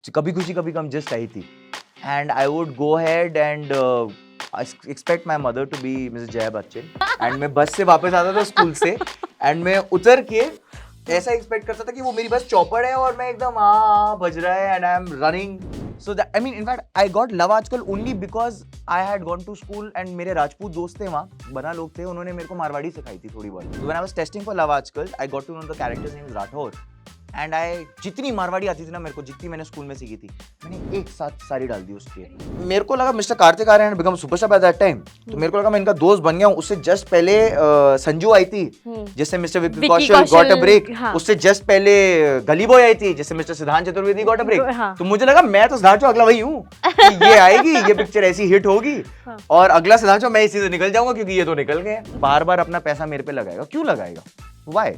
कभी खुशी कभी गम जस्ट आई थी and I would go ahead and expect my mother to be Mrs. Jaya Bachchan and मैं बस से वापस आता था स्कूल से एंड मैं उतर के ऐसा एक्सपेक्ट करता था कि वो मेरी बस चौपड़ है और मैं एकदम बज रहा है and I am running so that I mean in fact I got Love Aajkal only because I had gone to school and मेरे राजपूत दोस्त थे वहाँ बना लोग थे उन्होंने मेरे को मारवाड़ी सिखाई थी थोड़ी बहुत when I was testing for Love Aajkal I got to know the character's name is Rathore and I जितनी मारवाड़ी आती थी ना मेरे को जितनी मैंने स्कूल में सीखी थी मैंने एक साथ सारी डाल दी उसके मेरे को लगा mister Kartik Aaryan had become superstar by that time तो मेरे को लगा मैं इनका दोस्त बन गया हूँ उससे जस्ट पहले संजू आई थी जिससे mister Vicky Kaushal got a break उससे जस्ट पहले गली बॉय आई थी जिससे मिस्टर सिद्धांत चतुर्वेदी गॉट अ ब्रेक तो मुझे लगा मैं तो सिद्धांत अगला वही हूँ ये आएगी ये पिक्चर ऐसी हिट होगी और अगला सिद्धांत मैं इसी से निकल जाऊंगा क्योंकि ये तो निकल गए बार बार अपना पैसा मेरे पे लगाएगा क्यों लगाएगा why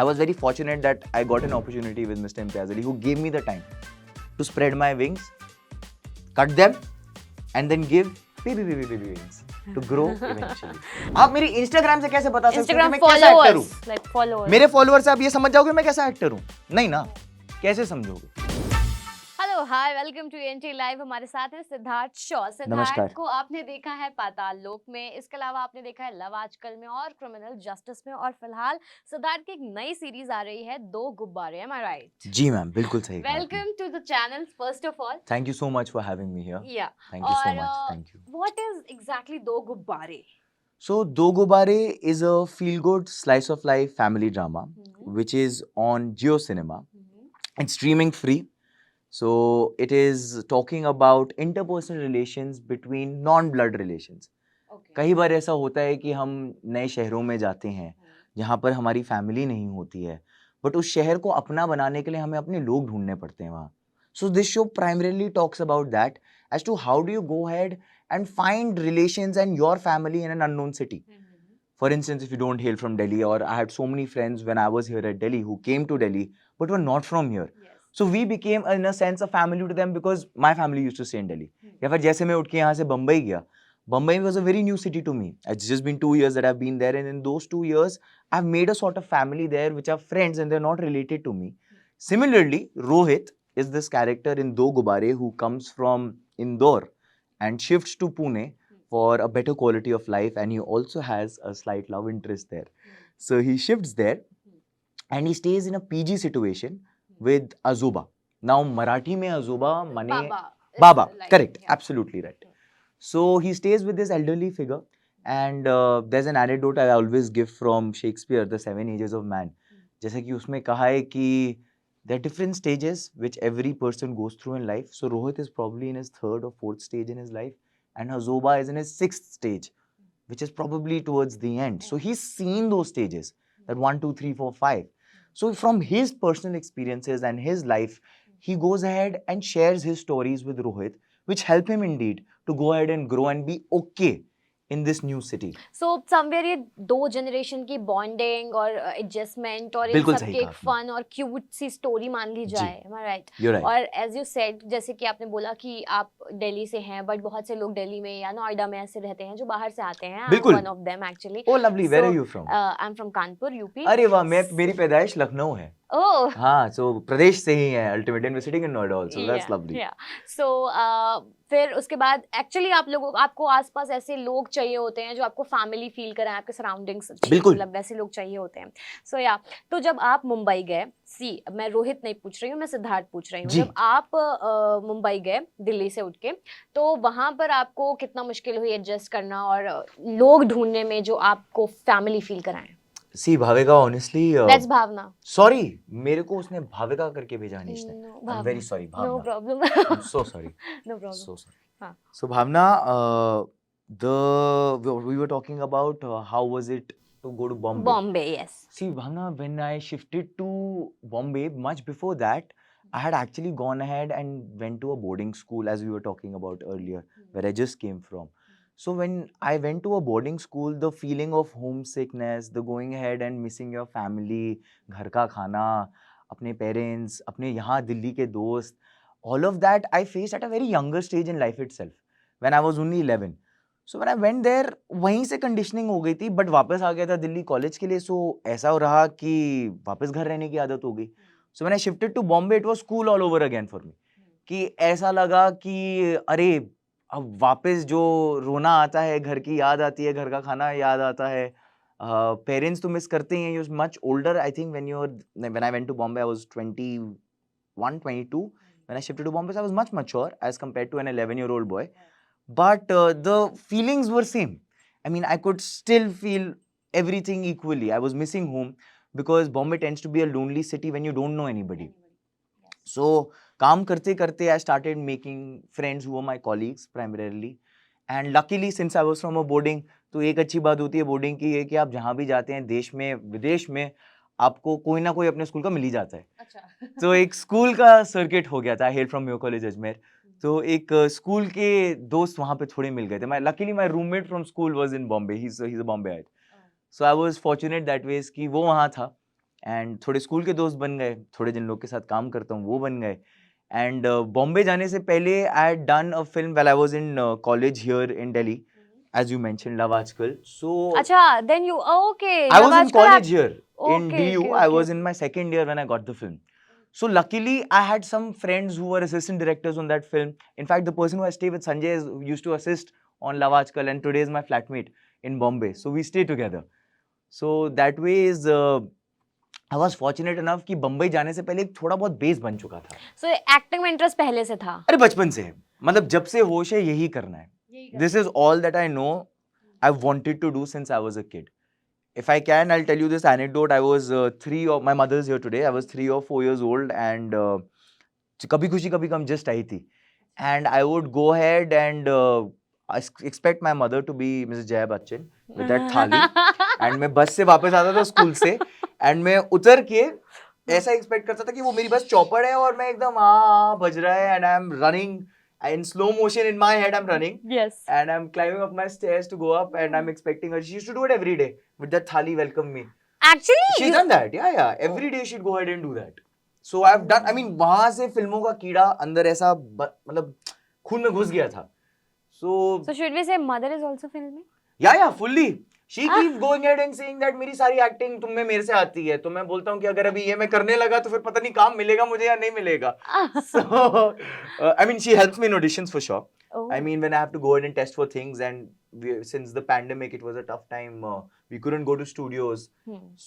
I was very fortunate that I got an opportunity with Mr. Imtiaz Ali, who gave me the time to spread my wings, cut them, and then give baby wings to grow eventually. आप मेरी Instagram से कैसे बता सकते हो कि मैं कैसा एक्टर हूँ? Like followers. मेरे followers से आप ये समझ जाओगे मैं कैसा एक्टर हूँ? नहीं ना? कैसे समझोगे? Hello hi welcome to NT live हमारे साथ है सिद्धार्थ शॉ नमस्कार। सिद्धार्थ को आपने देखा है पाताल लोक में इसके अलावा आपने देखा है लव आजकल में और क्रिमिनल जस्टिस में और फिलहाल सिद्धार्थ की एक नई सीरीज आ रही है दो गुब्बारे एम आई राइट जी मैम बिल्कुल सही कहा आपने। Welcome to the channel first of all Thank you so much for having me here. या Thank you so much. Thank you. What is exactly दो गुब्बारे So, Do Gubare is a feel-good slice of life family drama, which is on Jio Cinema. It's streaming free. So, it is talking about interpersonal relations between non-blood relations. कई बार ऐसा होता है कि हम नए शहरों में जाते हैं जहाँ पर हमारी फैमिली नहीं होती है बट उस शहर को अपना बनाने के लिए हमें अपने लोग ढूंढने पड़ते हैं वहाँ so this show primarily talks about that as to how do you go ahead and find relations and your family in an unknown city. For instance, if you don't hail from Delhi, or I had so many friends when I was here at Delhi who came to Delhi but were not from here. So we became in a sense a family to them because my family used to stay in Delhi. या फिर जैसे मैं उठ के यहाँ से बम्बई गया Bombay was a very new city to me. It's just been 2 years that I've been there and in those 2 years, I've made a sort of family there which are friends and they're not related to me. Similarly, Rohit is this character in Do Gubare who comes from Indore and shifts to Pune for a better quality of life and he also has a slight love interest there. So he shifts there and he stays in a PG situation with Azuba. Now Marathi mein Azuba mane Baba, correct, absolutely right. So he stays with this elderly figure and there's an anecdote I always give from Shakespeare, The Seven Ages of Man. जैसे कि उसमें कहा है कि there are different stages which every person goes through in life. So Rohit is probably in his 3rd or 4th stage in his life and Hazoba is in his 6th stage, which is probably towards the end. So he's seen those stages, that 1, 2, 3, 4, 5. So from his personal experiences and his life, he goes ahead and shares his stories with Rohit, which help him indeed to go ahead and grow and be okay in this new city. So somewhere ये दो generation की bonding और adjustment और इन बिल्कुल सब सही की एक कहा आपने। फन और क्यूट सी स्टोरी मान ली जी। जाए am I right? You're right. और एज यू सेड जैसे कि आपने बोला कि आप दिल्ली से हैं बट बहुत से लोग दिल्ली में या नोएडा में ऐसे रहते हैं जो बाहर से आते हैं बिल्कुल। One of them actually Oh lovely, where are you from? I am from Kanpur UP अरे वाह मेरी पैदाइश लखनऊ है ओह हाँ सो प्रदेश से ही है ultimately and sitting in Noida also that's lovely so फिर उसके बाद एक्चुअली आपको आसपास ऐसे लोग चाहिए होते हैं जो आपको फैमिली फील कराएं आपके सराउंडिंग्स बिल्कुल। मतलब वैसे लोग चाहिए होते हैं सो तो जब आप मुंबई गए मैं रोहित नहीं पूछ रही हूँ मैं सिद्धार्थ पूछ रही हूँ जी। जब आप मुंबई गए दिल्ली से उठ के तो वहां पर आपको कितना मुश्किल हुई एडजस्ट करना और लोग ढूंढने में जो आपको फैमिली फील कराएं see Bhavika honestly let's Bhavna sorry मेरे को उसने भाविका करके भेजा अनीश ने No, I am very sorry no Bhavna problem I am so sorry no problem so sorry हाँ। So Bhavna we were talking about how was it to go to Bombay. Bombay yes See, Bhavna, when I shifted to Bombay, much before that, I had actually gone ahead and went to a boarding school, as we were talking about earlier, where I just came from. So when I went to a boarding school, the feeling of homesickness, the going ahead and missing your family, घर का खाना, अपने parents, अपने यहाँ दिल्ली के दोस्त, all of that I faced at a very younger stage in life itself, when I was only 11. So when I went there, वहीं से कंडीशनिंग हो गई थी बट वापस आ गया था दिल्ली कॉलेज के लिए सो ऐसा हो रहा कि वापस घर रहने की आदत हो गई so when I shifted to Bombay it was school all over again for me कि ऐसा लगा कि अरे अब वापस जो रोना आता है, घर की याद आती है, घर का खाना याद आता है, पेरेंट्स तो मिस करते ही हैं. You much older I think when I went to Bombay I was 21, 22. When I shifted to Bombay, I was much mature as compared to an 11-year-old boy. But the feelings were same. I mean, I could still feel everything equally. I was missing home because Bombay tends to be a lonely city when you don't know anybody. So, काम करते करते I started making friends who were my colleagues primarily. And luckily, since I was from a boarding, तो एक अच्छी बात होती है boarding की है कि आप जहाँ भी जाते हैं देश में विदेश में आपको कोई ना कोई अपने स्कूल का मिल ही जाता है. अच्छा. तो एक स्कूल का सर्किट हो गया था. I hail from your college Ajmer. तो एक स्कूल के दोस्त वहाँ पे थोड़े मिल गए थे. Luckily my roommate from school was in Bombay. He is a Bombayite. So I was fortunate that ways कि वो वहाँ था एंड थोड़े स्कूल के दोस्त बन गए. थोड़े जिन लोग के साथ काम करता हूँ वो बन गए. एंड बॉम्बे जाने से पहले I had done a film when I was in college here in Delhi. As you mentioned, Love Aajkal. So अच्छा, then you okay. I was Love in Aajkal college here in okay, DU. okay, I okay. was in my second year when I got the film. So luckily, I had some friends who were assistant directors on that film. In fact, the person who I stay with, Sanjay, used to assist on Love Aajkal, and today is my flatmate in Bombay. So we stay together. So that way is I was fortunate enough कि बम्बई जाने से पहले एक थोड़ा बहुत base बन चुका था. So acting में इंटरेस्ट पहले से था. अरे बचपन से है. मतलब जब से होश है यही करना है. This is all that I know I've wanted to do since I was a kid. If I can, I'll tell you this anecdote. I was my mother's here today. I was 3 or 4 years old and Kabhi Khushi Kabhi Gum just आई थी. And I would go ahead and expect my mother to be Mrs. Jaya Bachchan with that thali. And मैं बस से वापस आता था school से and मैं उतर के ऐसा एक्सपेक्ट करता था कि वो मेरी बस चौपड़ है और मैं एकदम बज रहा है and I'm running in slow motion in my head. I'm running. Yes. And I'm climbing up my stairs to go up and I'm expecting her. She used to do it every day with that thali welcome me. Actually, She's done that. Yeah. Every day she'd go ahead and do that. So I've done. I mean, वहाँ से फिल्मों का कीड़ा अंदर ऐसा मतलब खून में घुस गया था. So should we say mother is also filming? Yeah, fully. She keeps going ahead and saying that मेरी सारी एक्टिंग तुम में मेरे से आती है. तो मैं बोलता हूँ कि अगर अभी ये मैं करने लगा तो फिर पता नहीं काम मिलेगा मुझे या नहीं मिलेगा. So I mean, she helps me in auditions for sure. Oh. I mean, when I have to go ahead and test for things, and since the pandemic, it was a tough time. We couldn't go to studios,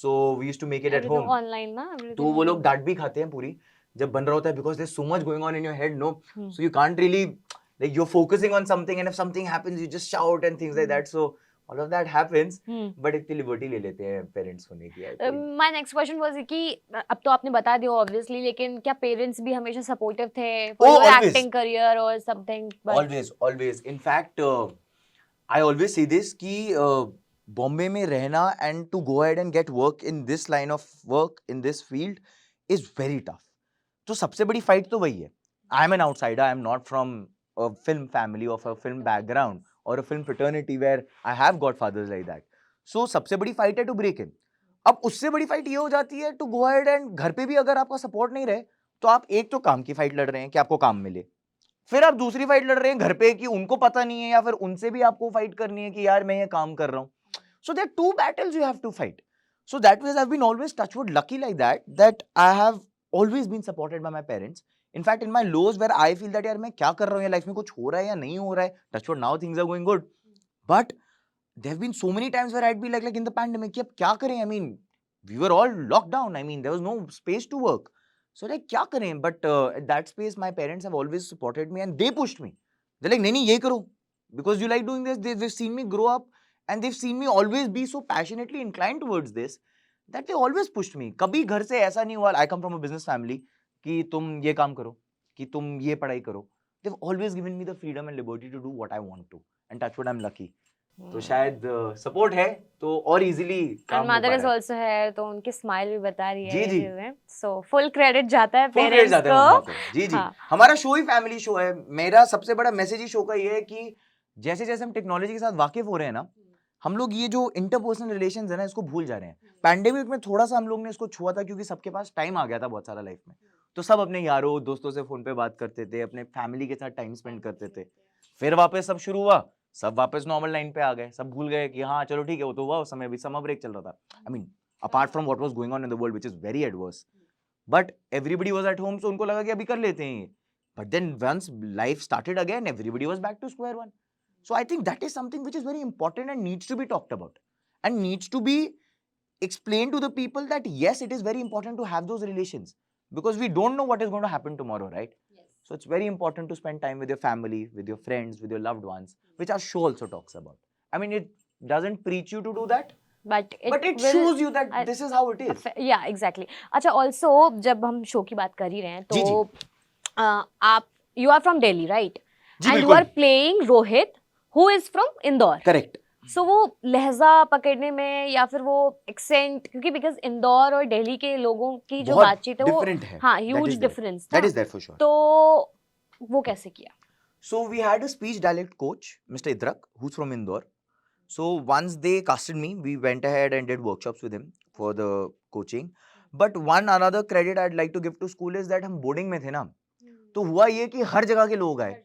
so we used to make it at home. Online ना. तो वो लोग डांट भी खाते हैं पूरी जब बन रहा होता है because there's so much going on in your head, no? So you can't really like you're focusing on something, and if something happens, you just shout and things like that. So all of that happens, but इतनी liberty ले लेते हैं parents होने की. My next question was कि अब तो आपने बता दिया obviously, लेकिन क्या पेरेंट्स भी हमेशा सपोर्टिव थे for your acting career or something? Always. In fact, I always say this कि बॉम्बे में रहना and to go ahead and get work in this line of work in this field is very tough. तो सबसे बड़ी fight तो वही है. I am an outsider. I am not from a film family or a film background or a film fraternity where I have got fathers like that. So सबसे बड़ी fight है to break in. अब उससे बड़ी fight ये हो जाती है to go ahead and घर पे भी अगर आपका सपोर्ट नहीं रहे तो आप एक तो काम की फाइट लड़ रहे हैं कि आपको काम मिले. फिर आप दूसरी फाइट लड़ रहे हैं घर पे कि उनको पता नहीं है या फिर उनसे भी आपको फाइट करनी है कि यार मैं ये काम कर रहा हूँ. So there are two battles you have to fight. So that way I've been always touchwood lucky like that I have always been supported by my parents. In fact, in my lows where I feel that यार मैं क्या कर रहा हूँ या life में कुछ हो रहा है या नहीं हो रहा है, touchwood now things are going good. But there have been so many times where I'd be like in the pandemic कि अब क्या करें? I mean, we were all locked down. I mean, there was no space to work. So like क्या करें? But at that space, my parents have always supported me and they pushed me. They're like नहीं ये करो because you like doing this. They've seen me grow up and they've seen me always be so passionately inclined towards this that they always pushed me. कभी घर से ऐसा नहीं हुआ. I come from a business family कि तुम ये काम करो, कि तुम ये पढ़ाई करो. They've always given me the freedom and liberty to do what I want to. And touch wood, I'm lucky. तो शायद सपोर्ट है तो और इजीली काम हो पा रहा है. मदर इज आल्सो है तो उनकी स्माइल भी बता रही है. जी. सो फुल क्रेडिट जाता है पेरेंट्स को. जी. हमारा शो ही फैमिली शो है. मेरा सबसे बड़ा मैसेज ही शो का ये है कि जैसे जैसे हम टेक्नोलॉजी के साथ वाकिफ हो रहे हैं ना, हम लोग ये जो इंटरपर्सनल रिलेशंस है ना इसको भूल जा रहे हैं. पैंडेमिक में थोड़ा सा हम लोग ने इसको छुआ था क्योंकि सबके पास टाइम आ गया था बहुत सारा लाइफ में. तो सब अपने यारों दोस्तों से फोन पे बात करते थे, अपने फैमिली के साथ टाइम स्पेंड करते थे. फिर वापस सब शुरू हुआ, सब वापस नॉर्मल लाइन पे आ गए. सब भूल गए कि हाँ चलो ठीक है वो तो हुआ. उस समय भी समर ब्रेक चल रहा था. I mean apart from what was going on in the world which is very adverse, but everybody was at home. So उनको लगा कि अभी कर लेते हैं. But then once life started again, everybody was back to square one. So I think that is something which is very important and needs to be talked about and needs to be explained to the people that yes, it is very important to have those relations because we don't know what is going to happen tomorrow, right? So it's very important to spend time with your family, with your friends, with your loved ones, which our show also talks about. I mean, it doesn't preach you to do that, but it will shows you that this is how it is. या exactly अच्छा also जब हम show की बात कर ही रहे हैं जी, तो आप you are from Delhi right जी, एंड यू बिल्कुल। Are playing Rohit who is from Indore correct. So वो लहजा पकड़ने में या फिर वो एक्सेंट क्योंकि बिकॉज इंदौर और दिल्ली के लोगों की जो बातचीत है वो डिफरेंट है। हाँ huge difference that is there for sure. तो वो कैसे किया? So we had a speech dialect coach, Mr. Idrak, who's from Indore. So once they casted me, we went ahead and did workshops with him for the coaching. But one another credit I'd like to give to school is that हम boarding में थे ना, तो हुआ ये कि हर जगह के लोग आए,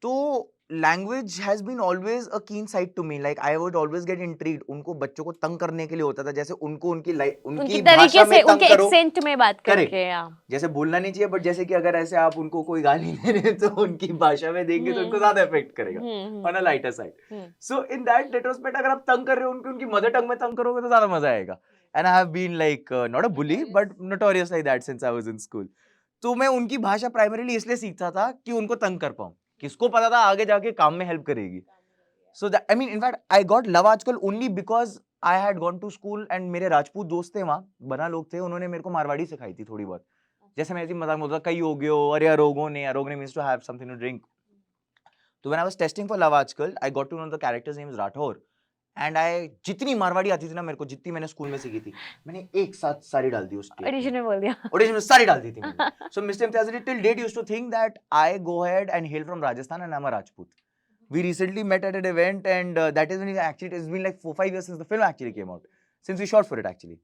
तो language has been always a keen side to me. Like I would always get intrigued. उनको बच्चों को तंग करने के लिए होता था, जैसे उनको उनकी उनकी भाषा तरीके में से तंग उनके करो। एक्सेंट में बात Correct. करके जैसे बोलना नहीं चाहिए, बट जैसे कि अगर ऐसे आप उनको कोई गाली दे रहे हैं तो उनकी भाषा में देंगे तो उनको ज्यादा इफेक्ट करेगा on a lighter side. So in that retrospect अगर आप तंग कर रहे हो उनको, उनकी मदर टंग में तंग करोगे तो ज्यादा मजा आएगा. And I have been like not a bully but notorious like that since I was in school. तो मैं उनकी भाषा प्राइमरीली इसलिए सीखता था कि उनको तंग कर पाऊं. किसको पता था आगे जाके काम में हेल्प करेगी. So that I mean, in fact, I got love आजकल only because I had gone to school and मेरे राजपूत दोस्त थे वहाँ, बना लोग थे, उन्होंने मेरे को मारवाड़ी सिखाई थी थोड़ी बहुत. जैसे मैं ऐसी मजाक में होता कई हो गयो, अरे अरोगने means to have something to drink. So when I was testing for love आजकल, I got to know the character's name is Rathore. And I जितनी मारवाड़ी आती थी ना मेरे को, जितनी मैंने स्कूल में सीखी थी, मैंने एक साथ सारी डाल दी उस tape में. ऑडिशन में बोल दिया. ऑडिशन में सारी डाल दी थी मैंने. So Mr. Imtiaz Ali till date used to think that I go ahead and hail from Rajasthan and I'm a Rajput. We recently met at an event and that is when it's been like 4-5 years since the film actually came out. Since we shot for it actually.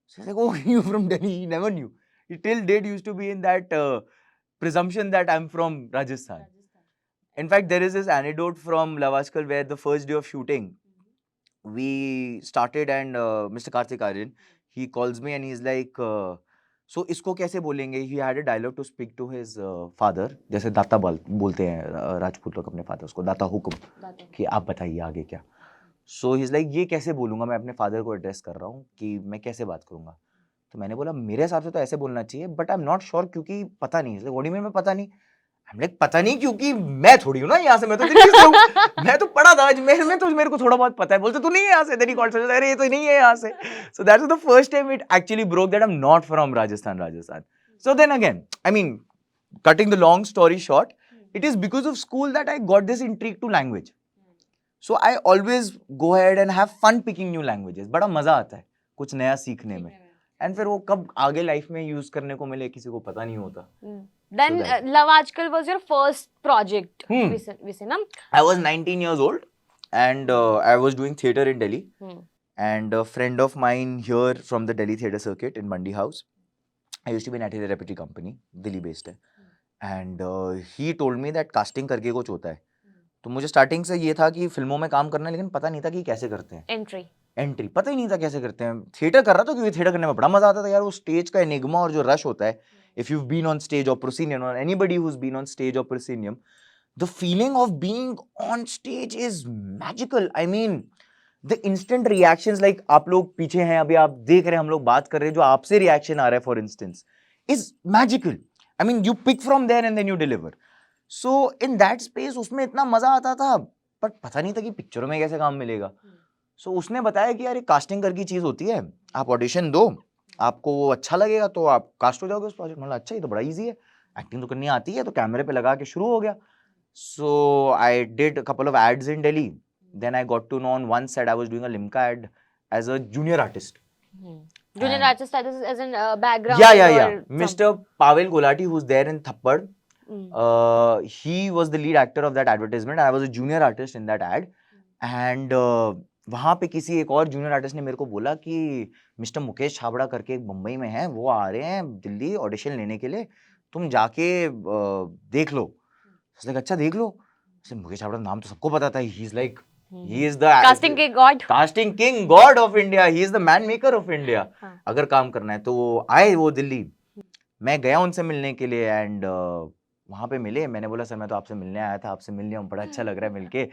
So he's like, oh, you from Delhi? He never knew. He till date used to be in that presumption that I'm from Rajasthan. In fact, there is this anecdote from Love Aajkal where the first day of shooting, we started and Mr. Karthik Aryan, he calls me and he's like, so इसको कैसे बोलेंगे? He had a dialogue to speak to his father. जैसे दाता बोलते हैं राजपूत लोग अपने father को, दाता हुक्म, कि आप बताइए आगे क्या. So he's like, ये कैसे बोलूँगा? मैं अपने फादर को एड्रेस कर रहा हूँ कि मैं कैसे बात करूँगा. तो मैंने बोला मेरे हिसाब से तो ऐसे बोलना चाहिए, but I am not sure क्योंकि पता नहीं. व्हाट डू यू मीन में पता नहीं? हम लाइक पता नहीं क्योंकि मैं थोड़ी हूँ ना यहाँ से, मैं तो दिल्ली से हूँ. मैं तो पढ़ा था अजमेर में, तो मेरे को थोड़ा बहुत पता है. बोलते तू नहीं है यहाँ से, देन ही कॉल्ड, अरे ये तो नहीं है यहाँ से. So that was the first time it actually broke that I am not from Rajasthan. So then again, I mean, cutting the long story short, it is because of school that I got this intrigue to language. So I always go ahead and have fun picking new languages. बड़ा मजा आता है कुछ नया सीखने में. And फिर वो कब आगे लाइफ में यूज करने को मिले किसी को पता नहीं होता. Then Love Aajkal was your first project. वैसे ना? I was 19 years old and I was doing theatre in Delhi. And a friend of mine here from the Delhi theatre circuit in Mandi House, I used to be in a repertory company, Delhi based है. And he told me that casting करके कुछ होता है. तो मुझे starting से ये था कि फिल्मों में काम करना है, लेकिन पता नहीं था कि कैसे करते हैं. एंट्री पता ही नहीं था कैसे करते हैं. थिएटर कर रहा था क्योंकि थिएटर करने में बड़ा मजा आता था यार. वो स्टेज का एनिग्मा और जो रश होता है, if you've been on stage or proscenium, or anybody who's been on stage or proscenium, the feeling of being on stage is magical. I mean, the instant reactions, like आप लोग पीछे हैं अभी, आप देख रहे हैं, हम लोग बात कर रहे हैं, जो आपसे रिएक्शन आ रहा है for instance, is magical. I mean, you pick from there and then you deliver. So in that space उसमें इतना मजा आता था, बट पता नहीं था कि पिक्चरों में कैसे काम मिलेगा. So उसने बताया कि यार ये कास्टिंग करके चीज होती है, आप ऑडिशन दो, आपको वो अच्छा लगेगा तो आप कास्ट हो जाओगे उस प्रोजेक्ट. मतलब अच्छा, ये तो बड़ा इजी है, एक्टिंग तो करनी आती है, तो कैमरे पे लगा के शुरू हो गया. So I did a couple of ads in Delhi. Then I got to know on one set I was doing a Limca ad as a junior artist. Junior artist as in background. Yeah. Mr. Pavel Gulati, who's there in Thappad, he was the lead actor of that advertisement. I was a junior artist in that ad. And वहाँ पे किसी एक और junior artist ने मेरे को बोला कि मिस्टर मुकेश छाबड़ा करके एक मुंबई में है, वो आ रहे हैं दिल्ली ऑडिशन लेने के लिए, तुम जाके देख लो. अच्छा देख लो. मुकेश छाबड़ा नाम तो सबको पता था. He is like, he is the casting king god of India. He is the man maker of India. अगर काम करना है तो वो आए वो दिल्ली. मैं गया उनसे मिलने के लिए एंड वहाँ पे मिले, मैंने बोला सर मैं तो आपसे मिलने आया था, आपसे मिल लिया हूँ, बड़ा अच्छा लग रहा है मिलके,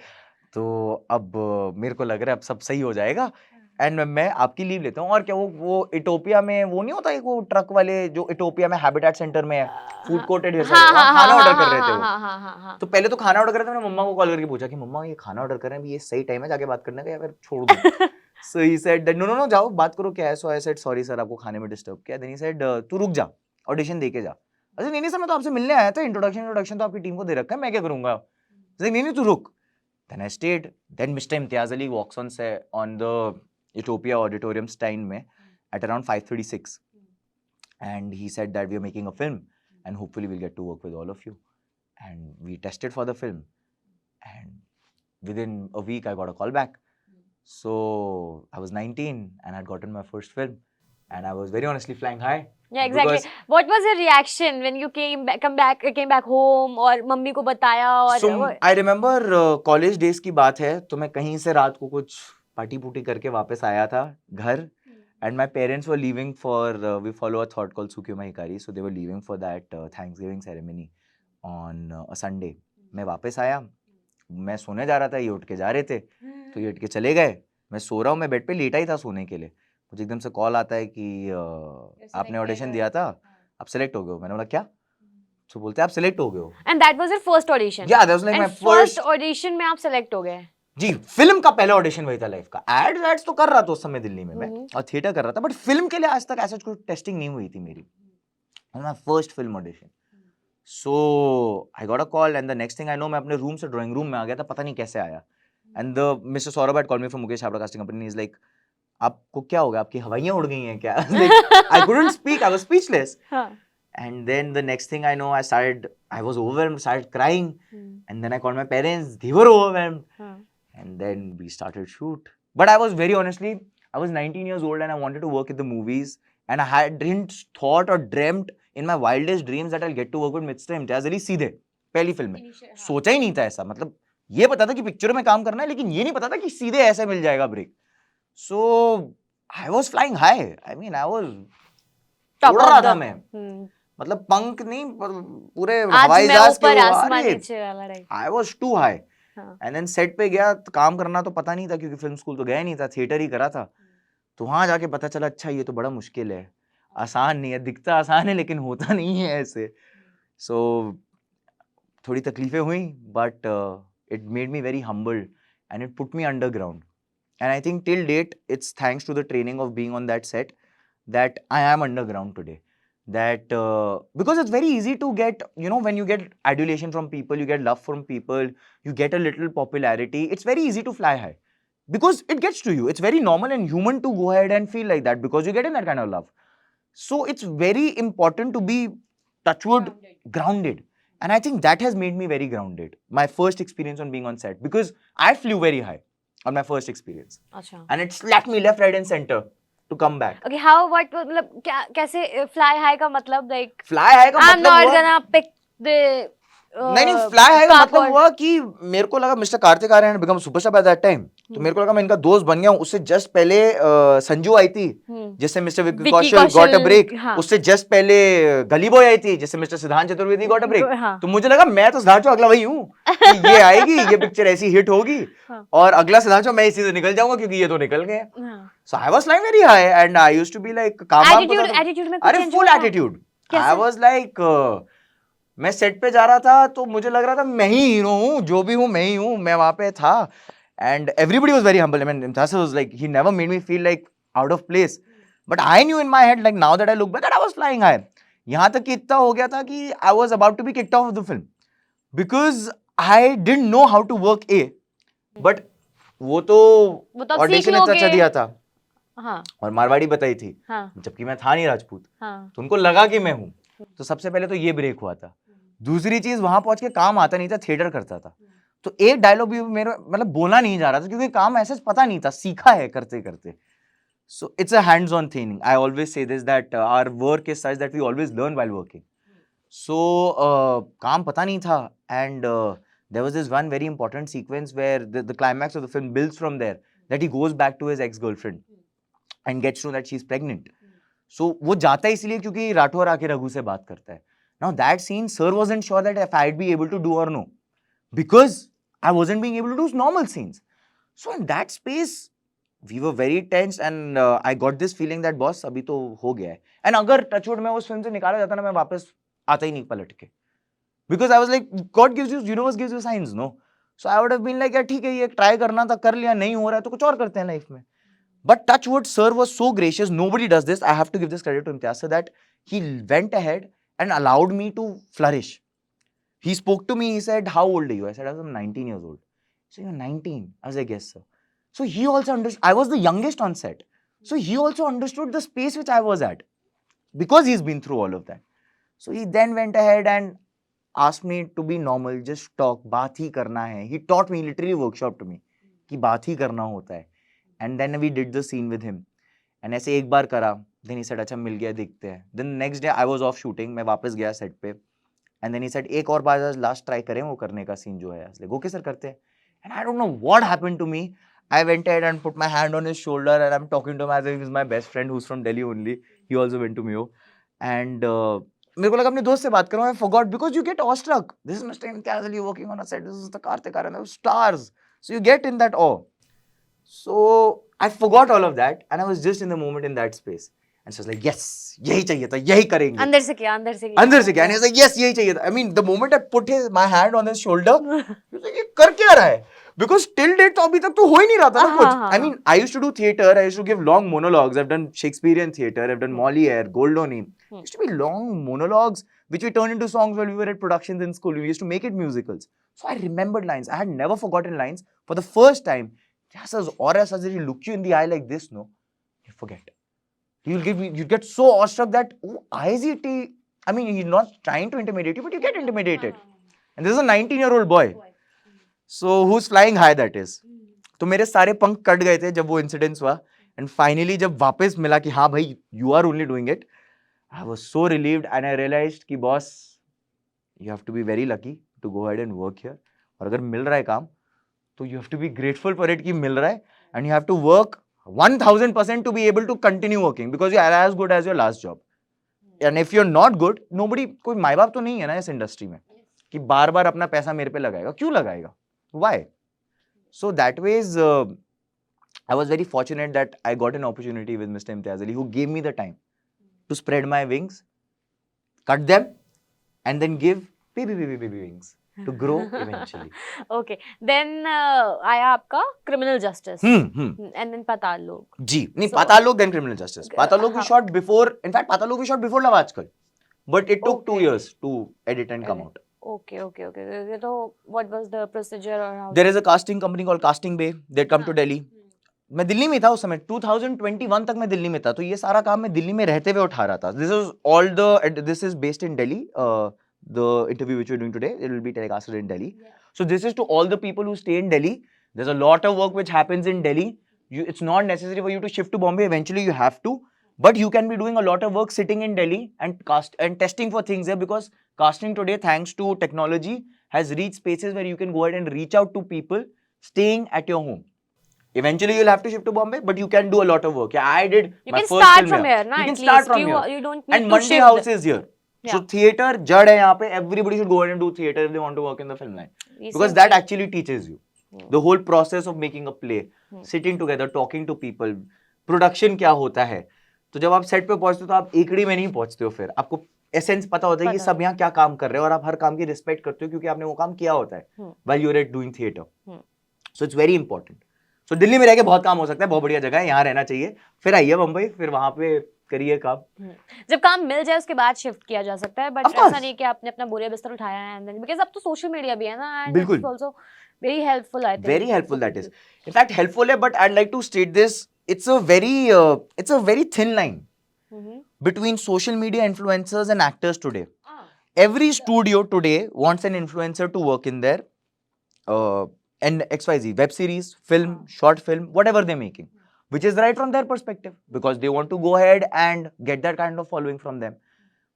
तो अब मेरे को लग रहा है अब सब सही हो जाएगा एंड मैं आपकी लीव लेता हूँ। और क्या वो इटोपिया में वो नहीं होता एक वो ट्रक वाले जो इटोपिया में हैबिटेट सेंटर में है, फूड कोर्ट है ढेर सारे, हाँ वहाँ हाँ हाँ खाना हाँ ऑर्डर कर रहे थे हाँ वो। हाँ हाँ हाँ हाँ तो पहले तो खाना ऑर्डर कर रहे थे, मैंने मम्मा को कॉल करके पूछा कि मम्मा ये खाना ऑर्डर कर रहे हैं, अभी ये सही टाइम है जाके बात करने का या फिर छोड़ दूँ? So he said no no no जाओ बात करो क्या है। So I said sorry sir आपको खाने में डिस्टर्ब किया। देन ही सेड तू रुक जा, ऑडिशन दे के जा। अरे नहीं नहीं सर मैं तो आपसे मिलने आया था, इंट्रोडक्शन तो आपकी टीम को दे रखा है, मैं क्या करूंगा? नहीं नहीं तू रुक। Then I stayed. Then Mr. Imtiaz Ali walks on the Utopia Auditorium Stein में at around 5:36, and he said that we are making a film and hopefully we'll get to work with all of you. And we tested for the film, and within a week I got a call back. So I was 19 and I'd gotten my first film, and I was very honestly flying high. Yeah, exactly. Because What was your reaction when you came back home और mummy को बताया और so I remember college days की बात है, तो मैं कहीं से रात को कुछ पार्टी पुटी करके वापस आया था घर, and my parents were leaving for we follow a thought called Tsukyo Mahikari, so they were leaving for that Thanksgiving ceremony on a Sunday. मैं वापस आया, मैं सोने जा रहा था, ये उठ के जा रहे थे, तो ये उठ के चले गए। मैं सो रहा हूँ, मैं बेड पे लेटा ही था सोने के लिए, मुझे एकदम से कॉल आता है कि आपने ऑडिशन दिया था, आप सेलेक्ट हो गए हो। मैंने बोला क्या? तो बोलते आप सेलेक्ट हो गए हो। and that was your first audition. Yeah, that was like and my first first audition में आप select हो गए। जी। फिल्म का पहला ऑडिशन वही था लाइफ का। एड्स तो कर रहा था उस समय दिल्ली में मैं, और थिएटर कर रहा था, बट फिल्म के लिए आज तक ऐसा कोई टेस्टिंग नहीं हुई थी मेरी। My first film audition. So I got a call and the next thing I know मैं अपने रूम से ड्राइंग रूम में आ गया था, पता नहीं कैसे आया। And the mister Saurabh had called me from Mukesh हाबड़ा कास्टिंग कंपनी, इज लाइक आपको क्या हो गया, आपकी हवाइयां उड़ गई हैं क्या? Like I couldn't speak, I was speechless. And then the next thing I know, I was overwhelmed, started crying. And then I called my parents, they were overwhelmed. And then we started shoot. But I was very honestly, I was 19 years old and I wanted to work in the movies. And I didn't thought or dreamt in my wildest dreams that I'll get to work with Mr. Imtiaz Ali सीधे पहली film में। सोचा ही नहीं था ऐसा, मतलब ये पता था कि पिक्चरों में काम करना है, लेकिन ये नहीं पता था कि सीधे ऐसे मिल जाएगा break. So I was flying high. I mean, I was उड़ रहा था मैं, मतलब पंख नहीं पूरे हवाई जहाज के ऊपर। I was too high. And then set पे गया तो काम करना तो पता नहीं था, क्योंकि फिल्म स्कूल तो गया नहीं था, थिएटर ही करा था। तो वहां जाके पता चला अच्छा ये तो बड़ा मुश्किल है, आसान नहीं है, दिखता आसान है लेकिन होता नहीं है ऐसे। सो थोड़ी तकलीफें हुई, but it made me very humbled and it put me underground. And I think till date it's thanks to the training of being on that set that I am underground today. That because it's very easy to get, you know, when you get adulation from people, you get love from people, you get a little popularity, it's very easy to fly high because it gets to you. It's very normal and human to go ahead and feel like that because you get in that kind of love. So it's very important to be touchwood grounded. And I think that has made me very grounded. My first experience on being on set, because I flew very high on my first experience. अच्छा। And it slapped me left, right and center to come back. Okay, how what मतलब क्या कैसे fly high का मतलब like Fly high का I'm मतलब not हुआ, gonna pick the नहीं fly high का cup मतलब or- हुआ कि मेरे को लगा mister Kartik Aaryan had become superstar by that time, तो मेरे को लगा मैं इनका दोस्त बन गया हूँ। उससे जस्ट पहले संजू आई थी जिससे mister Vicky Kaushal got a break, उससे जस्ट पहले गली बॉय आई थी जिससे मिस्टर सिद्धांत चतुर्वेदी गॉट अ ब्रेक। तो मुझे लगा मैं तो सिद्धांत अगला वही हूँ कि ये आएगी, ये पिक्चर ऐसी हिट होगी और अगला सिद्धांत मैं इसी से निकल जाऊंगा क्योंकि ये तो निकल गए। So I was flying very high and I used to be like attitude में अरे full attitude. I was like मैं सेट पे जा रहा था तो मुझे लग रहा था मैं ही हीरो हूँ, जो भी हूँ मैं ही हूँ, मैं वहां पे था। And everybody was very humble. I mean Imtiaz was like he never made me feel like out of place, but I knew in my head like now that I look back that I was flying high. यहाँ तक कि इतना हो गया था कि I was about to be kicked off the film because I didn't know how to work a, but वो तो ऑडिशन इतना अच्छा दिया था। हाँ। और मारवाड़ी बताई थी, हाँ। जबकि मैं था नहीं राजपूत। हाँ। तो उनको लगा कि मैं हूँ। तो सबसे पहले तो ये ब्रेक हुआ था। दूसरी चीज वहां पहुंच के काम आता नहीं था, थिएटर करता था, तो एक डायलॉग भी मेरे मतलब बोला नहीं जा रहा था क्योंकि काम ऐसे पता नहीं था, सीखा है करते करते। So it's a hands on thing. I always say this that our work is such that we always learn while working. So काम पता नहीं था and there was this one very important sequence where the climax of the film builds from there, that he goes back to his ex-girlfriend and gets to know that she's pregnant. So वो जाता है इसलिए क्योंकि राठौर आके रघु से बात करता है Now that scene, sir wasn't sure that if I'd be able to do or no, because I wasn't being able to do normal scenes. So in that space, we were very tense, and I got this feeling that boss अभी तो हो गया है. And अगर touchwood में उस film से निकाला जाता ना, मैं वापस आता ही नहीं पलट के. Because I was like, God gives you, universe gives you signs, no? So I would have been like, यार ठीक है, ये ट्राई करना था, कर लिया, नहीं हो रहा है तो कुछ और करते हैं लाइफ में. But touchwood, sir was so gracious. Nobody does this. I have to give this credit to Imtiaz sir that he went ahead and allowed me to flourish. He spoke to me. He said, "How old are you?" I said, "I'm 19 years old." So you're 19. I was like, "Yes, sir." So he also understood. I was the youngest on set. So he also understood the space which I was at because he's been through all of that. So he then went ahead and asked me to be normal, just talk, बात ही करना है. He taught me, literally workshop to me कि बात ही करना होता है. And then we did the scene with him. And ऐसे एक बार करा, then he said, अच्छा मिल गया, देखते हैं. Then next day I was off shooting, मैं वापस गया set पे. And then he said, एक और बार last try करें वो करने का scene जो है. I was like, okay sir, करते हैं. And I don't know what happened to me. I went ahead and put my hand on his shoulder and I'm talking to him as if he's my best friend who's from Delhi only. He also went to Mio. And मेरे को लगा अपने दोस्त से बात करूँ. I forgot because you get awestruck. This is Mr. Imtiaz Ali working on a set. This is the Kartik Aaryan. Those stars. So you get in that awe. So I forgot all of that and I was just in the moment in that space. And so I was like, yes, यही चाहिए था, यही करेंगे. अंदर से किया. अंदर से किया. And he was like, yes, यही चाहिए था. I mean, the moment I put my hand on his shoulder, he was like, ये कर क्या रहा है? Because till date तो अभी तक तो हो ही नहीं रहा था ना कुछ. I mean, I used to do theatre. I used to give long monologues. I've done Shakespearean theatre. I've done Molière, Goldoni. It used to be long monologues which we turned into songs while we were at productions in school. We used to make it musicals. So I remembered lines. I had never forgotten lines. For the first time, yes, as aura such that he look you in the eye like this, no, you forget. You get so awestruck that, oh, is he? I mean, he's not trying to intimidate you, but you get intimidated. And this is a 19-year-old boy. So who's flying high that is. तो मेरे सारे पंख cut गए थे जब वो incidence हुआ. And finally जब वापस मिला कि हाँ भाई, you are only doing it, I was so relieved and I realized कि boss, you have to be very lucky to go ahead and work here. और अगर मिल रहा है काम, तो you have to be grateful for it कि मिल रहा है, and you have to work 1000% to be able to continue working because you are as good as your last job. And if you're not good, nobody, कोई माँ बाप तो नहीं है ना इस इंडस्ट्री में कि बार बार अपना पैसा मेरे पे लगाएगा. क्यों लगाएगा? Why? So that ways, I was very fortunate that I got an opportunity with Mr. Imtiaz Ali, who gave me the time to spread my wings, cut them, and then give baby wings to grow eventually. Okay. Then आया आपका Criminal Justice. And then Patal Lok. जी, नहीं, Patal Lok then Criminal Justice. Patal Lok we shot before, in fact, Patal Lok we shot before Love Aajkal. But it took 2 years to edit and come out. Okay. So what was the procedure or how? There is a casting company called Casting Bay. They come to Delhi. मैं दिल्ली में था उस समय. 2021 तक मैं दिल्ली में था. तो ये सारा काम मैं दिल्ली में रहते हुए उठा रहा था. This is based in Delhi. The interview which we're doing today, it will be telecasted in Delhi. Yeah. So this is to all the people who stay in Delhi. There's a lot of work which happens in Delhi. It's not necessary for you to shift to Bombay. Eventually you have to. But you can be doing a lot of work sitting in Delhi and testing for things there, because casting today, thanks to technology, has reached spaces where you can go ahead and reach out to people staying at your home. Eventually, you'll have to shift to Bombay, but you can do a lot of work. Yeah, I did. You can start from here, na? You can start from here. You don't need and to Monday shift. House is here. Yeah. So theatre, jad hai yahan pe. Everybody should go ahead and do theatre if they want to work in the film line. Because that actually teaches you. The whole process of making a play, sitting together, talking to people, production क्या होता है. तो जब आप set पे पहुंचते हो तो आप एकड़ी में नहीं पहुंचते हो. फिर आपको एसेंस पता होता है कि सब यहाँ क्या काम कर रहे हैं और आप हर काम की रिस्पेक्ट करते हो क्योंकि आपने वो काम किया होता है while you're doing theatre. So it's very important. So Delhi में रह के बहुत काम हो सकता है. बहुत बढ़िया जगह है, यहाँ रहना चाहिए. फिर आइए बम्बई, फिर वहाँ पे करिए काम. जब काम मिल जाए उसके बाद शिफ्ट किया जा सकता है. बट ऐसा नहीं कि आपने अपना बोरिया बिस्तर उठाया है एंड देन, बिकॉज़ अब तो सोशल मीडिया भी है ना. And it's also very helpful, I think. Very helpful that is. In fact, helpful है, but I'd like to state this. It's a very thin line between social media influencers and actors today. Every studio today wants an influencer to work in their and XYZ web series, film, short film, whatever they're making, which is right from their perspective because they want to go ahead and get that kind of following from them.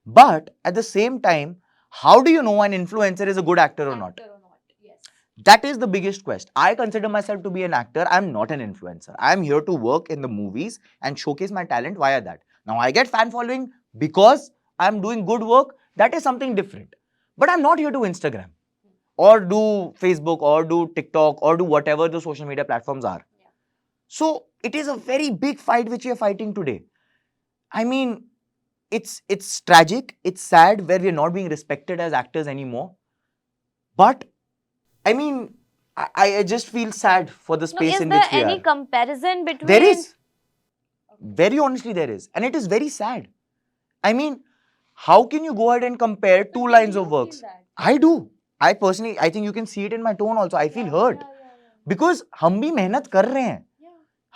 But at the same time, how do you know an influencer is a good actor or not? That is the biggest quest. I consider myself to be an actor. I'm not an influencer. I'm here to work in the movies and showcase my talent via that. Now, I get fan following because I'm doing good work, That is something different. But I'm not here to Instagram or do Facebook or do TikTok or do whatever the social media platforms are. So it is a very big fight which we are fighting today. I mean, it's tragic, it's sad, where we are not being respected as actors anymore. But I mean, I just feel sad for the No, space is in there which we any are. comparison between? There is. Very honestly, there is. And it is very sad. I mean, how can you go ahead and compare two lines of works? I do. I personally, I think you can see it in my tone also. I feel hurt. Because हम भी मेहनत कर रहे हैं.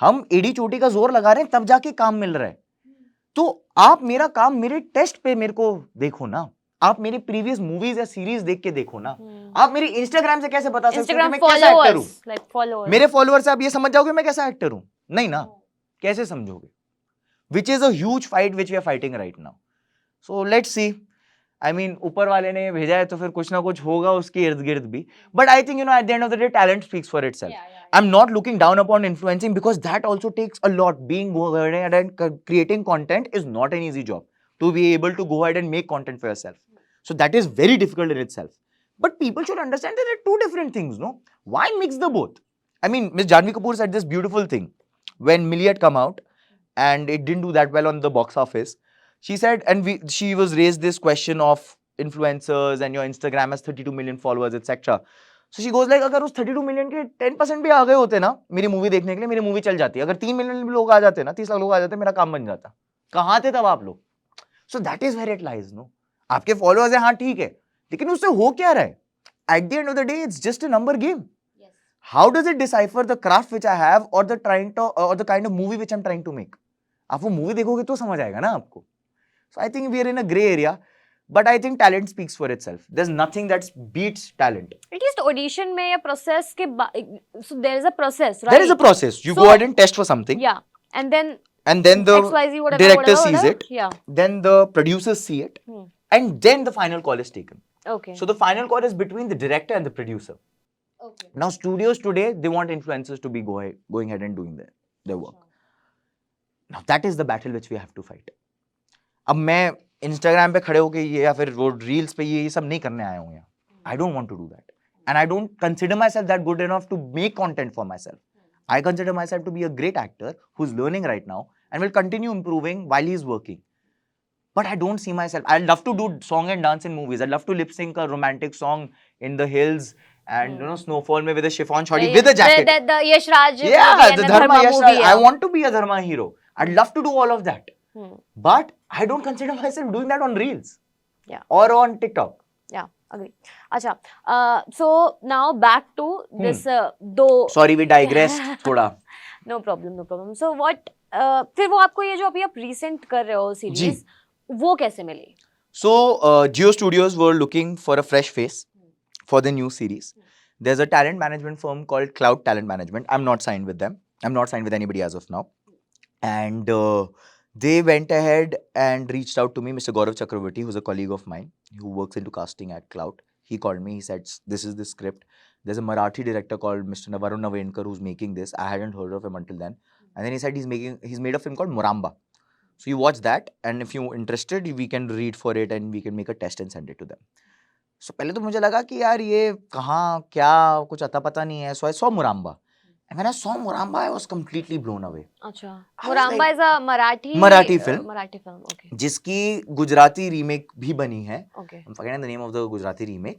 हम एड़ी चोटी का जोर लगा रहे हैं, तब जाके काम मिल रहा है. तो आप मेरा काम मेरे टेस्ट पे मेरे को देखो ना. आप मेरे प्रीवियस मूवीज या सीरीज देख के देखो ना. आप मेरे इंस्टाग्राम से कैसे बता सकते हो कि मैं कैसा एक्टर हूँ? like followers. मेरे फॉलोअर्स से आप ये समझ जाओगे मैं कैसा एक्टर हूँ? नहीं ना. कैसे समझोगे? Which is a huge fight which we are fighting right now. So let's see. I mean, ऊपर वाले ने भेजा है तो फिर कुछ ना कुछ होगा उसके इर्द गिर्द भी. But I think, you know, at the end of the day, talent speaks for itself. I'm not looking down upon influencing because that also takes a lot. Being go ahead and creating content is not an easy job. To be able to go ahead and make content for yourself. So that is very difficult in itself. But people should understand that there are two different things, no? Why mix the both? I mean, Miss Janvi Kapoor said this beautiful thing when Millie had come out and it didn't do that well on the box office. She said, and she was raised this question of influencers and your Instagram has 32 million followers, etc. So she goes like, अगर उस 32 million के 10% भी आ गए होते ना मेरी movie देखने के लिए, मेरी मूवी चल जाती. अगर 3 मिलियन लोग आ जाते ना, 30 लाख लोग आ जाते, मेरा काम बन जाता. कहाँ थे तब आप लोग? So that is where it lies, no? आपके followers हैं, हाँ ठीक है, लेकिन उससे हो क्या रहा है? At the end of the day, it's just a number game. Yes. How does it decipher the craft which I have or the kind of movie which I'm trying to make? आप वो movie देखोगे तो समझ आएगा ना आपको. So I think we are in a gray area, but I think talent speaks for itself. There's nothing that beats talent. At least audition में या process के so there is a process, right? There is a process. You go ahead and test for something. Yeah, and then the XYZ, whatever, director sees it. Yeah. Then the producers see it, and then the final call is taken. Okay. So the final call is between the director and the producer. Okay. Now studios today, they want influencers to be going ahead and doing their work. Now that is the battle which we have to fight. अब मैं Instagram पे खड़े होके ये या फिर वो reels पे ये सब नहीं करने आया हूँ यहाँ. I don't want to do that. And I don't consider myself that good enough to make content for myself. I consider myself to be a great actor who's learning right now and will continue improving while he's working. But I don't see myself. I'd love to do song and dance in movies. I'd love to lip sync a romantic song in the hills and you know snowfall में with a chiffon shorty with a jacket. The Yash Raj. Yeah, the Dharma Yash Raj. I want to be a Dharma hero. I'd love to do all of that. But I don't consider myself doing that on Reels. Yeah. Or on TikTok. Yeah, agree. Acha, so now back to this दो. Sorry, we digressed थोड़ा. No problem, no problem. So what? फिर वो आपको ये जो अभी आप recent कर रहे हो series, वो कैसे मिली? So Jio Studios were looking for a fresh face for the new series. There's a talent management firm called Cloud Talent Management. I'm not signed with them. I'm not signed with anybody as of now. And they went ahead and reached out to me, Mr. Gaurav Chakravarti, who's a colleague of mine who works into casting at Cloud. He called me. He said, this is the script. There's a Marathi director called Mr. Varun Navenkar who's making this. I hadn't heard of him until then. And then he said he's made a film called Muramba. So you watch that, and if you're interested, we can read for it and we can make a test and send it to them. So पहले तो मुझे लगा कि यार ये कहाँ क्या कुछ अता पता नहीं है. So I saw Muramba. And when I saw Muramba, I was completely blown away. अच्छा. Muramba is a Marathi film. Marathi film, okay. जिसकी गुजराती remake भी बनी है. Okay. I'm forgetting the name of the Gujarati remake.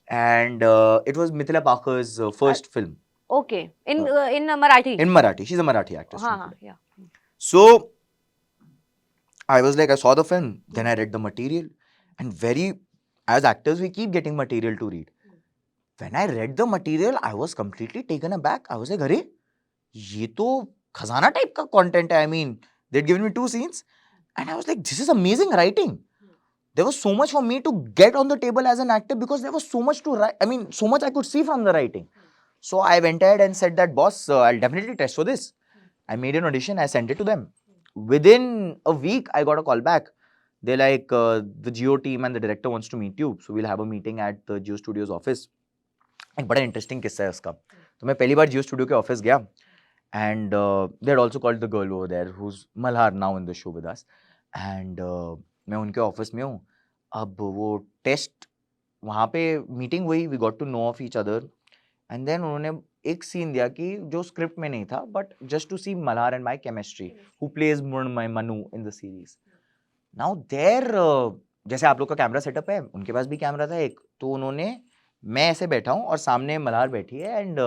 And it was Mithila Parker's first film. Okay. In Marathi. In Marathi. She's a Marathi actress. Yeah. So I was like, I saw the film, then I read the material, and as actors, we keep getting material to read. When I read the material, I was completely taken aback. I was like, अरे ये तो खजाना type का content है. I mean, they'd given me 2 scenes, and I was like, this is amazing writing. There was so much for me to get on the table as an actor because there was so much to write. I mean, so much I could see from the writing. So I went ahead and said that, boss, I'll definitely test for this. I made an audition. I sent it to them. Within a week, I got a call back. They're like, the Jio team and the director wants to meet you. So we'll have a meeting at the Jio Studios office. एक बड़ा interesting किस्सा है उसका. तो मैं पहली बार Jio studio के ऑफिस गया and they had also called the girl over there who is Malhar now in the show with us. And मैं उनके ऑफिस में हूँ. अब वो टेस्ट वहाँ पे मीटिंग हुई, we got to know of each other, and देन उन्होंने एक सीन दिया कि जो स्क्रिप्ट में नहीं था, but just to see Malhar and my chemistry, who plays my Manu in the series. Now there जैसे आप लोग का कैमरा सेटअप है, उनके पास भी कैमरा था एक, तो उन्होंने, मैं ऐसे बैठा हूँ और सामने मल्हार बैठी है, एंड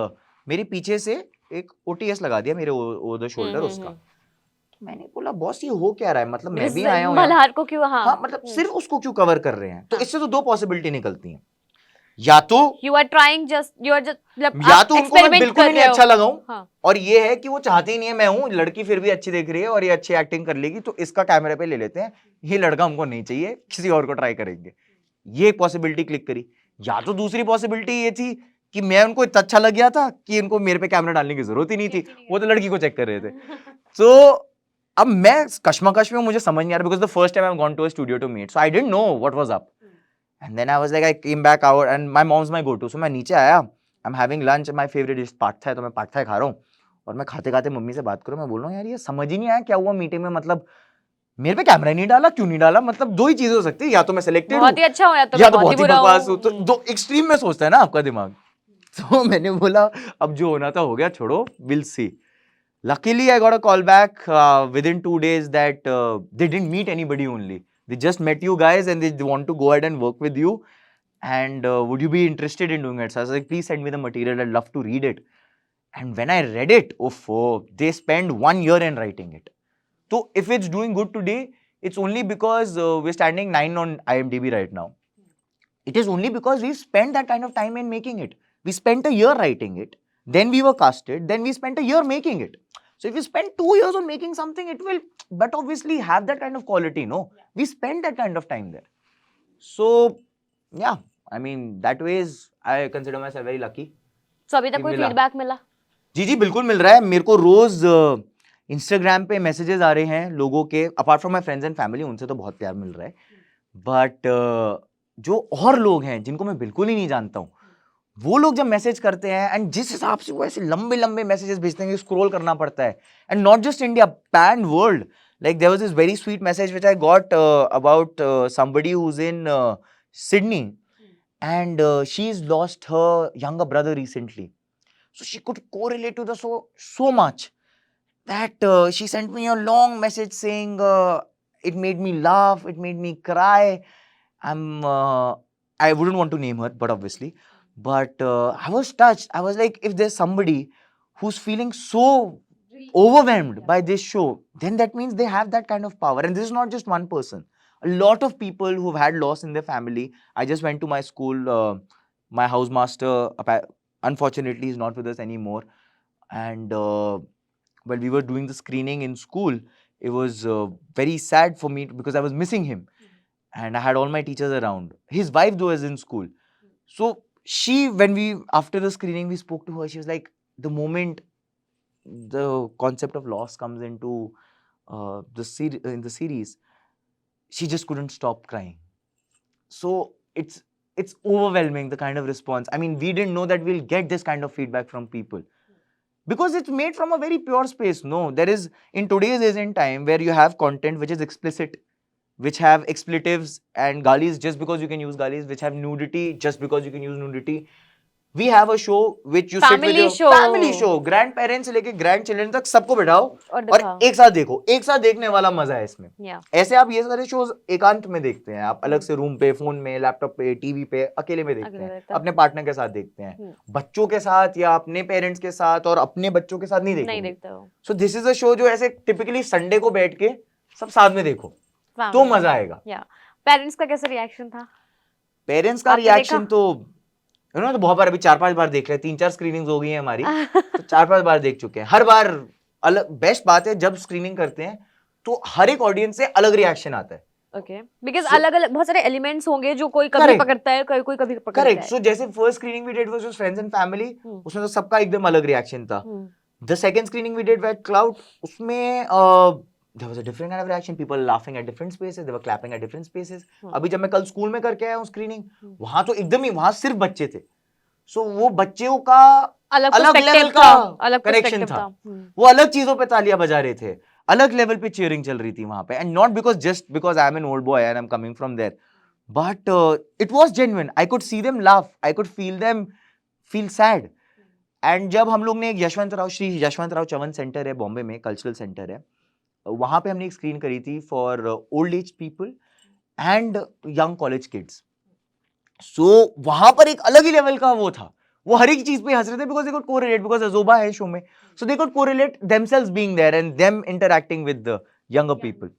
मेरे पीछे से एक ओटीएस लगा दिया मेरे ओवर द शोल्डर उसका. तो मैंने बोला बॉस ये हो क्या रहा है, मतलब मैं भी आया हूँ यहाँ. मल्हार को क्यों? हाँ हाँ मतलब सिर्फ उसको क्यों कवर कर रहे हैं? तो हाँ. इससे तो दो पॉसिबिलिटी निकलती हैं, या तो you are trying just, you are just, या तो उनको मैं बिल्कुल ही नहीं अच्छा लगा हूं, हाँ. और ये है कि वो चाहते ही नहीं है मैं हूं, लड़की फिर भी अच्छी दिख रही है और ये अच्छी एक्टिंग कर लेगी, तो इसका कैमरे पे ले लेते हैं, ये लड़का हमको नहीं चाहिए, किसी और को ट्राई करेंगे. ये पॉसिबिलिटी क्लिक करी. या तो दूसरी पॉसिबिलिटी ये थी कि मैं उनको इतना अच्छा लग गया था कि इनको मेरे पे कैमरा डालने की जरूरत ही नहीं थी, वो तो लड़की को चेक कर रहे थे. तो अब मैं कश्मकश में, मुझे समझ नहीं आ रहा, because the first time I have gone to a studio to meet, so I didn't know what was up. And then I was like, I came back out and my mom's my go-to. So मैं नीचे आया, I'm having lunch, my favorite dish पाक Thai, तो मैं पाक Thai खा रहा हूँ, और मैं खाते खाते मम्मी से बात करूँ, मैं बोल रहा हूँ यार ये समझ ही नहीं आया क्या हुआ मीटिंग में, मतलब मेरे पे कैमरा नहीं डाला, क्यों नहीं डाला, मतलब दो ही चीजें हो सकती है, या तो मैं सिलेक्टेड हूँ, बहुत ही अच्छा हो, या तो या मैं तो बहुत बहुत ही ही बुरा बकवास हूँ. हूँ. तो दो एक्सट्रीम में सोचता है ना आपका दिमाग. तो मैंने बोला अब जो होना था हो गया, छोड़ो, will see. Luckily, I got a call back within 2 days that they didn't meet anybody only. They just met you guys and they want to go ahead and work with you. And would you be interested in doing it? So I was like, please send me the material. I'd love to read it. And when I read it, they spent 1 year in writing it. So if it's doing good today, it's only because we're standing 9 on IMDb right now. It is only because we spent that kind of time in making it. We spent a year writing it. Then we were casted. Then we spent a year making it. So if you spend 2 years on making something, it will, but obviously have that kind of quality, no? Yeah. We spend that kind of time there. So, yeah, I mean, that way is, I consider myself very lucky. So अभी तक कोई feedback मिला? जी बिल्कुल मिल रहा है मेरे को. रोज Instagram पे मैसेजेस आ रहे हैं लोगों के, apart from my friends and family, उनसे तो बहुत प्यार मिल रहा है. बट जो और लोग हैं जिनको मैं बिल्कुल ही नहीं जानता हूँ, वो लोग जब मैसेज करते हैं, एंड जिस हिसाब से वो ऐसे लंबे लंबे मैसेजेस भेजते हैं, स्क्रॉल करना पड़ता है, and not just India, pan world. Like there was this very sweet message which I got about somebody who's in Sydney, and she's lost her younger brother recently. So she could correlate to the so much that she sent me a long message saying it made me laugh, it made me cry. I wouldn't want to name her, but obviously. But I was touched. I was like, if there's somebody who's feeling so overwhelmed by this show, then that means they have that kind of power. And this is not just one person. A lot of people who've had loss in their family. I just went to my school. My housemaster, unfortunately, is not with us anymore. And while we were doing the screening in school, it was very sad for me because I was missing him. And I had all my teachers around. His wife, though, is in school. So she, when we, after the screening, we spoke to her. She was like, the moment the concept of loss comes into in the series, she just couldn't stop crying. So it's overwhelming, the kind of response. I mean, we didn't know that we'll get this kind of feedback from people, because it's made from a very pure space. No, there is, in today's age and time, where you have content which is explicit, which have expletives and galis just because you can use galis, which have nudity just because you can use nudity. We have a show which you sit with your family show, grandparents से लेके grandchildren तक सबको बिठाओ और एक साथ देखो. एक साथ देखने वाला मजा है इसमें. ऐसे आप ये सारे शोज एकांत में देखते हैं, आप अलग से रूम पे, फोन में, लैपटॉप पे, टीवी पे अकेले में देखते हैं, अपने पार्टनर के साथ देखते हैं, बच्चों के साथ या अपने पेरेंट्स के साथ और अपने बच्चों के साथ नहीं देखते हो. So this is a show जो ऐसे टिपिकली संडे को बैठ के सब साथ में देखो तो मजा आएगा. पेरेंट्स का कैसा रिएक्शन था? पेरेंट्स का रिएक्शन तो तो बहुत बार, अभी 4-5 बार देख रहे हैं, 3-4 स्क्रीनिंग्स हो गई हैं हमारी, तो 4-5 बार देख चुके हैं. हर बार अलग. बेस्ट बात है जब स्क्रीनिंग करते हैं तो हर एक ऑडियंस से अलग रिएक्शन आता है. ओके, बिकॉज़ अलग अलग बहुत सारे एलिमेंट्स होंगे जो कोई कभी पकड़ता है, कोई कभी पकड़ता है. करेक्ट. सो जैसे first screening we did was with friends and family, उसमें तो सबका एकदम अलग रिएक्शन था. The second screening we did with crowd, उसमें there was a different kind of reaction, people laughing at different spaces, they were clapping at different spaces. अभी जब मैं कल स्कूल में करके आया हूँ स्क्रीनिंग, वहां तो एकदम ही, वहां सिर्फ बच्चे थे. सो वो बच्चों का अलग लेवल का कनेक्शन था. वो अलग चीजों पे तालियां बजा रहे थे, अलग लेवल पे चीयरिंग चल रही थी वहां पे. And not because, just because I am an old boy and I am coming from there, but it was genuine. I could see them laugh, I could feel them feel sad. And जब हम लोग ने एक Shri Yashwant Rao Chyavan centre है बॉम्बे में, cultural centre है, वहां पे हमने एक स्क्रीन करी थी for old age people and young college kids. So वहां पर एक अलग ही लेवल का वो था, वो हर एक चीज पे हंस रहे थे because they could correlate, because Ajoba है शो में, so they could correlate themselves being there and them interacting with the younger people.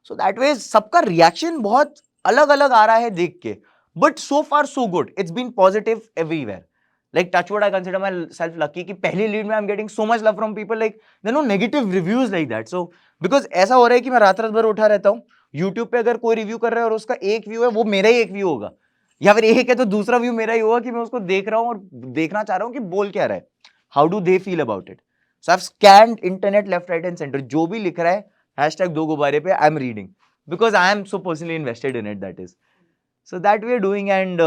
So that way सबका रिएक्शन बहुत अलग अलग आ रहा है देख के, but so far so good, it's been positive everywhere. Like touchwood, I consider myself lucky कि पहली लीड में I'm getting so much love from people, like there are no negative reviews like that. So because ऐसा हो रहा है कि मैं रात रात भर उठा रहता हूँ, YouTube पे अगर कोई रिव्यू कर रहा है और उसका एक व्यू है, वो मेरा ही एक व्यू होगा, या फिर एक है तो दूसरा व्यू मेरा ही होगा कि मैं उसको देख रहा हूँ और देखना चाह रहा हूँ कि बोल क्या रहा है, how do they feel about it. So I have scanned internet left right and centre, जो भी लिख रहा है हैशटैग दो गुब्बारे पे, I am reading because I am so personally invested in it, that is. So that we are doing and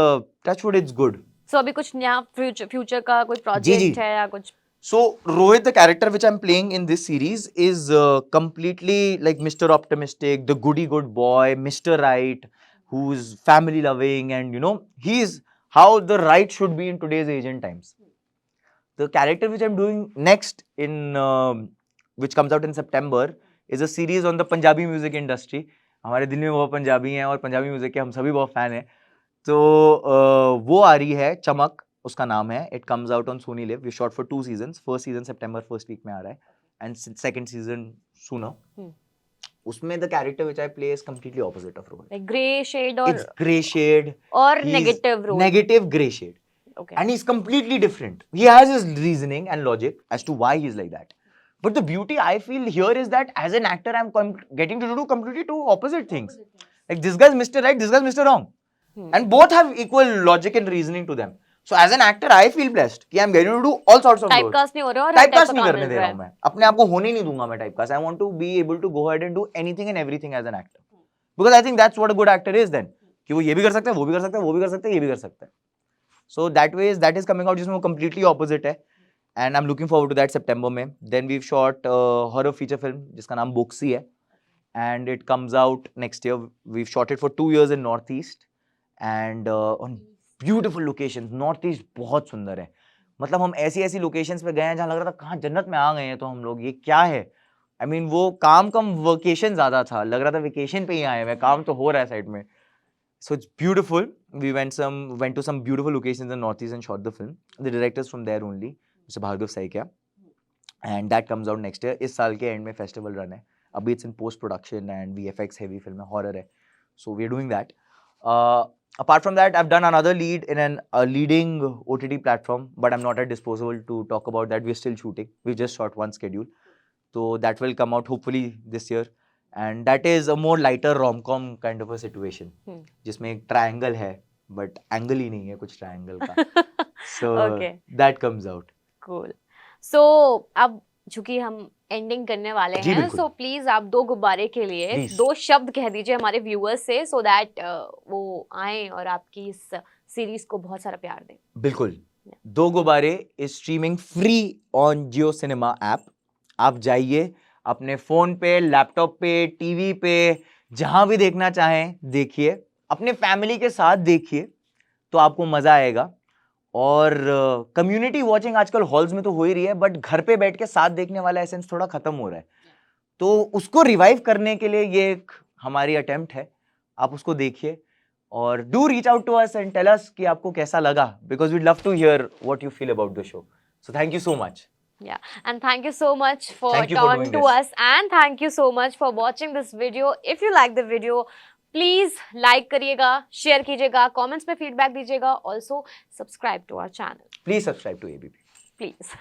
touchwood it's good. So अभी कुछ नया future का कोई जी. प्रोजेक्ट है या कुछ? So Rohit, the character which I'm playing in this series, is completely like Mr. Optimistic, the goody good boy, Mr. Right, who's family loving, and you know, he's how the right should be in today's age and times. The character which I'm doing next in which comes out in September is a series on the Punjabi music industry. हमारे दिल में बहुत पंजाबी हैं और Punjabi music के हम सभी बहुत फैन हैं. तो वो आ रही है चमक, उसका नाम है. It comes out on Sony LIV. We shot for 2 seasons. First season सितंबर फर्स्ट वीक में आ रहा है एंड सेकंड सीजन सूनर. उसमें the character which I play is completely opposite of Rohit. Like grey shade और इट्स ग्रे शेड और negative role. Negative grey shade. Okay. And he's completely different. He has his reasoning and logic as to why he's like that. But the beauty I feel here is that as an actor, I'm getting to do completely two opposite things. Like this guy's Mr. Right, this guy's Mr. Wrong. And both have equal logic and reasoning to them. So as an actor, I feel blessed कि I'm getting to do all sorts of roles. Typecast नहीं हो रहा और Typecast नहीं करने दे रहा हूँ मैं. अपने आप को होने नहीं दूंगा मैं typecast. I want to be able to go ahead and do anything and everything as an actor. Because I think that's what a good actor is then. कि वो ये भी कर सकता है, वो भी कर सकता है, वो भी कर सकता है, ये भी कर सकता है. So that is coming out जिसमें वो completely opposite है, and I'm looking forward to that September में. Then we've shot horror feature film जिसका नाम बोक्सी है, and it comes out next year. We've shot it for 2 years in Northeast and on beautiful locations. Northeast बहुत सुंदर है. मतलब हम ऐसी लोकेशंस पे गए हैं जहाँ लग रहा था कहाँ जन्नत में आ गए हैं तो हम लोग, ये क्या है. I mean वो काम कम वेकेशन ज्यादा था, लग रहा था वेकेशन पे ही आए हैं, काम तो हो रहा है साइड में. So it's beautiful. We went to some beautiful locations in Northeast and shot the film. The director's from there only, Mr. Bhargav Saikia. And that comes out next year. इस साल के end में festival run है. अभी it's in post production and VFX heavy film है, horror है. So we're doing that. Apart from that, I've done another lead in a leading OTT platform, but I'm not at disposal to talk about that. We're still shooting. We just shot one schedule. So that will come out hopefully this year. And that is a more lighter rom-com kind of a situation, जिसमें एक triangle है but angle ही नहीं है कुछ triangle का. So that comes out. Cool. So अब चूंकि हम एंडिंग करने वाले हैं, so प्लीज आप दो गुब्बारे के लिए 2 शब्द कह दीजिए हमारे व्यूअर्स से, so that वो आए और आपकी इस सीरीज को बहुत सारा प्यार दें. बिल्कुल. दो गुब्बारे is streaming free on Jio cinema app. आप जाइए अपने फोन पे, लैपटॉप पे, टीवी पे, जहां भी देखना चाहें देखिए. अपने फैमिली के साथ देखिए तो आपको मजा आएगा. और कम्युनिटी वॉचिंग आजकल हॉल्स में तो हो ही रही है, बट घर पे बैठ के साथ देखने वाला एसेंस थोड़ा खत्म हो रहा है. तो उसको रिवाइव करने के लिए ये एक हमारी अटेम्प्ट है. आप उसको देखिए और do reach out to us and tell us कि आपको कैसा लगा, because we'd love to hear what you feel about the show. So thank you so much. Yeah, and thank you so much for coming to us, and thank you so much for watching this video. If you like the video, please like करिएगा, share कीजिएगा, comments में feedback दीजिएगा. Also subscribe to our channel. Please subscribe to ABP. Please.